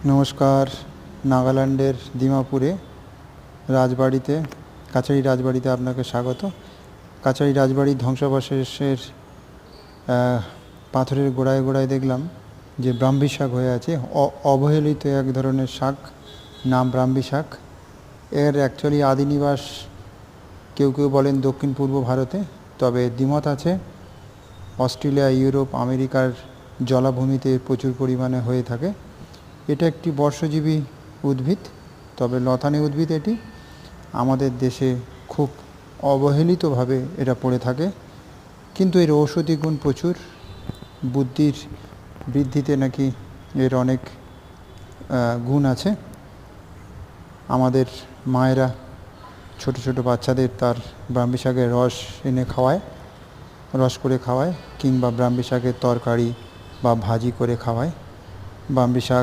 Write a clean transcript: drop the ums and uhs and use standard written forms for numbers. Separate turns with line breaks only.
নমস্কার। নাগাল্যান্ডের দিমাপুরে রাজবাড়িতে, কাছারি রাজবাড়িতে আপনাকে স্বাগত। কাছারি রাজবাড়ির ধ্বংসাবশেষের পাথরের গোড়ায় গোড়ায় দেখলাম যে ব্রাহ্মী শাক হয়ে আছে। অবহেলিত এক ধরনের শাক, নাম ব্রাহ্মী শাক। এর অ্যাকচুয়ালি আদি নিবাস কেউ কেউ বলেন দক্ষিণ পূর্ব ভারতে, তবে দ্বিমত আছে। অস্ট্রেলিয়া, ইউরোপ, আমেরিকার জলাভূমিতে প্রচুর পরিমাণে হয়ে থাকে। এটা একটি বর্ষজীবী উদ্ভিদ, তবে লতানে উদ্ভিদ এটি। আমাদের দেশে খুব অবহেলিতভাবে এটা পড়ে থাকে, কিন্তু এর ঔষধি গুণ প্রচুর। বুদ্ধির বৃদ্ধিতে নাকি এর অনেক গুণ আছে। আমাদের মায়েরা ছোট ছোট বাচ্চাদের তার ব্রাহ্মী শাকের রস এনে খাওয়ায়, রস করে খাওয়ায়, কিংবা ব্রাহ্মী শাকের তরকারি বা ভাজি করে খাওয়ায়। ব্রাহ্মী শাক